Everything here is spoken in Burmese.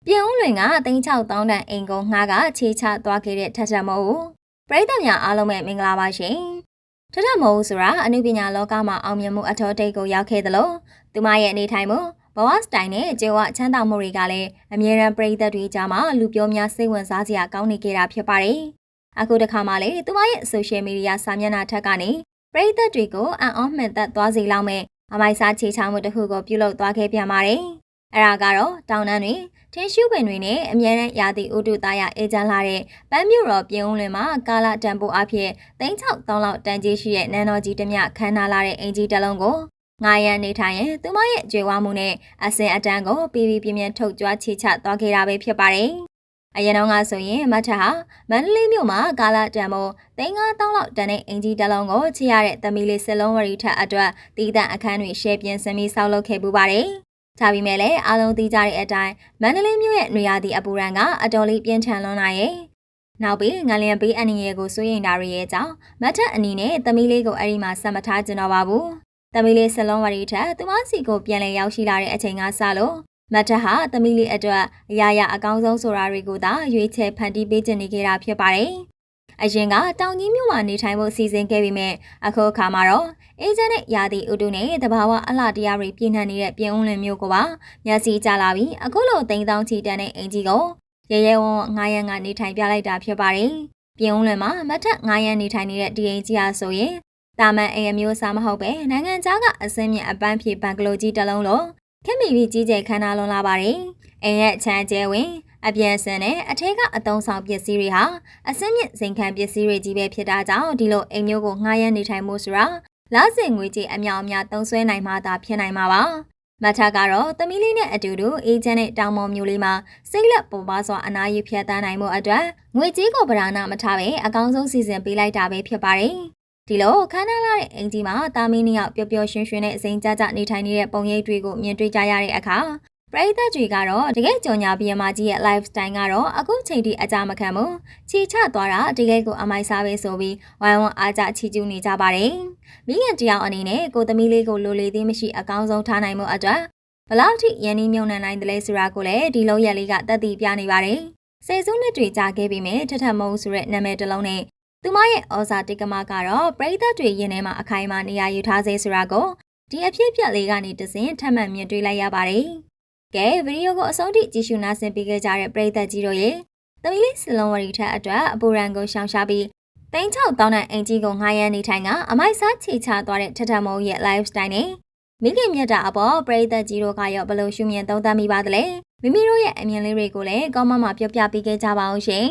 ပြင်ဦးလွင်ကသိန်း6တောင်းတန်အိမ်ကုန်းငှားကခြေချသွားခဲ့တဲ့ထထမိုးပရိသတ်များအားလုံးပဲမင်္ဂလာပါရှင်ထထမိုးဆိုတာအနုပညာလောကမှာအောင်မြင်မှုအထောက်အထိပ်ကိုရောက်ခဲ့သလိုသူမရဲ့အနေထိုင်မှုဘဝစတိုင်နဲ့ကျေဝချမ်းသာမှုတွေကလည်းအမြဲတမ်းပရိသတ်တွေကြားမှာလူပြောများစိတ်ဝင်စားစရာကောင်းနေခဲ့တာဖြစ်ပါတယ်အခုတစ်ခါမှလည်းသူမရဲ့ဆိုရှယ်မီဒီယာစာမျက်နှာထက်ကနေပရိသတ်တွေကိုအံ့ဩမှန်သက်သွားစေလောက်မဲ့အမိုက်စားခြေချမှုတစ်ခုကိုပြုလုပ်သွားခဲ့ပြန်ပါတယ်အဲ့ဒါကတော့တောင်တန်းတွေထင်းရှုပင်တွေနဲ့အမြဲတမ်းရာသီဥတုသားရအေးချမ်းလာတဲ့ပန်းမြို့တော်ပြင်ဦးလွင်မှာကာလတန်ဖိုးအဖြစ်သိန်း6တောင်းလောက်တန်ကြီးရှိတဲ့နန်းတော်ကြီးတစ်မြခမ်းနားလာတဲ့အင်ကြီးတစ်လုံးကိုငားရန်နေထိုင်ရင်သူမရဲ့ကြွယ်ဝမှုနဲ့အစင်အတန်းကိုပြပြပြင်းထုတ်ကြွချီချသွားခဲ့တာပဲဖြစ်ပါတယ်။အရင်တော့ကဆိုရင်မထဟာမန္တလေးမြို့မှာကာလတန်ဖိုးသိန်း9တောင်းလောက်တန်တဲ့အင်ကြီးတစ်လုံးကိုချီရတဲ့သမီးလေးစလုံးဝရီထက်အတွက်တီးတန့်အခန်းတွေရှယ်ပြင်စမီဆောက်လုပ်ခဲ့ပူပါတယ်။ဒါပေမဲ့လည်းအားလုံးသိကြတဲ့အတိုင်းမန္တလေးမြို့ရဲ့နေရာသည့်အပူရန်ကအတော်လေးပြင်းထန်လွန်းလာရဲ့နောက်ပြီးငလျင်ပေးအနည်းငယ်ကိုစိုးရိမ်တာတွေရဲ့ကြောင့်မထအနီနဲ့သမီးလေးကိုအဲ့ဒီမှာဆက်မထားကြတော့ပါဘူးသမီးလေးစလုံးဝရီထက်သူမစီကိုပြန်လည်ရောက်ရှိလာတဲ့အချိန်ကစလို့မထဟာသမီးလေးအတွက်အရာရာအကောင်းဆုံးဆိုတာတွေကိုသာရွေးချယ်ဖန်တီးပေးချင်နေခဲ့တာဖြစ်ပါတယ်အရင်ကတောင်ကြီးမြို့မှာနေထိုင်ဖို့စီစဉ်ခဲ့ပြီးမြဲအခုအခါမှာတော့အေဂျင့်နဲ့ယာတီဥတုနဲ့တဘာဝအလှတရားတွေပြည့်နှံ့နေတဲ့ပြင်ဦးလွင်မြို့ကိုပါမျက်စိကျလာပြီးအခုလိုသိန်းတောင်းချီတန်တဲ့အင်ကြီးကိုရဲရဲဝံ့ဝံ့9ရန်ကနေထိုင်ပြလိုက်တာဖြစ်ပါတယ်ပြင်ဦးလွင်မှာမထ9ရန်နေထိုင်နေတဲ့ဒီအင်ကြီးအားဆိုရင်တာမန်အိမ်အမျိုးအစားမဟုတ်ပဲနိုင်ငံခြားကအစင်းမြင့်အပန်းဖြေဘန်ကလိုကြီးတစ်လုံးလုံးခင်မီပြီးကြီးကျယ်ခမ်းနားလွန်လာပါတယ်အိမ်ရဲ့ချမ်းကျဲဝင်အပြန်ဆန်နဲ့အထက်ကအတုံးဆောင်ပစ္စည်းတွေဟာအစင်းမြင့်စိန်ခံပစ္စည်းတွေကြီးပဲဖြစ်တာကြောင့်ဒီလိုအိမ်မျိုးကိုငှားရမ်းနေထိုင်မှုဆိုတာလာစင်ငွေကြီးအမြောက်အများသုံးဆွဲနိုင်မှသာဖြစ်နိုင်မှာပါမထကတော့သမီးလေးနဲ့အတူတူအေဂျင့်နဲ့တောင်ပေါ်မျိုးလေးမှာစိတ်လက်ပေါ်ပါစွာအနားယူဖြတ်တန်းနိုင်မှုအတွက်ငွေကြီးကိုပဓာနာမထားပဲအကောင်းဆုံးစီစဉ်ပေးလိုက်တာပဲဖြစ်ပါတယ်ဒီလိုခမ်းနားလာတဲ့အင်ကြီးမှာတာမီးနှစ်ယောက်ပျော်ပျော်ရွှင်ရွှင်နဲ့အစိမ်းကြကြနေထိုင်နေတဲ့ပုံရိပ်တွေကိုမြင်တွေ့ကြရတဲ့အခါပရိသတ်တွေကတော့တကယ်ကြော်ညာဘီယမာကြီးရဲ့ lifestyle ကတော့အခုချိန်ထိအကြမခံဘူးချီချသွားတာတကယ်ကိုအမိုက်စားပဲဆိုပြီးဝိုင်းဝန်းအားကြချီကျူးနေကြပါတယ်မိခင်တယောက်အနေနဲ့ကိုသမီးလေးကိုလိုလေသေးမရှိအကောင်းဆုံးထားနိုင်မှုအတွက်ဘလောက်ထိရန်နှီးမြုံနှံနိုင်တယ်လဲဆိုတာကိုလည်းဒီလုံးရက်လေးကတက်တည်ပြနေပါတယ်ဆယ်စုနှစ်တွေကြာခဲ့ပြီမဲ့ထထမုံဆိုတဲ့နာမည်တစ်လုံးနဲ့သူမရဲ့ဩဇာတိတ်ကမကတော့ပရိသတ်တွေရင်ထဲမှာအခိုင်အမာနေရာယူထားစေဆိုတာကိုဒီအဖြစ်ပြက်လေးကနေတစဉ်ထပ်မံမြင်တွေ့လိုက်ရပါတယ်ကဲဗီဒီယိုကိုအဆုံးထိကြည့်ရှုနားဆင်ပေးခဲ့ကြတဲ့ပရိသတ်ကြီးတို့ရဲ့သမီးလေးစလုံးဝရီထက်အတွက်အပူရန်ကိုရှောင်ရှားပြီးသိန်း6တောင်းတဲ့အင်ကြီးကိုငှားရမ်းနေထိုင်ကအမိုက်စားချီချသွားတဲ့ထထမုံရဲ့ lifestyle နဲ့မိခင်မြတ်တာအပေါ်ပရိသတ်ကြီးတို့ကရောဘယ်လိုရှုမြင်သုံးသပ်မိပါသလဲမိမိတို့ရဲ့အမြင်လေးတွေကိုလည်းကောမန့်မှာပြောပြပေးခဲ့ကြပါအောင်ရှင်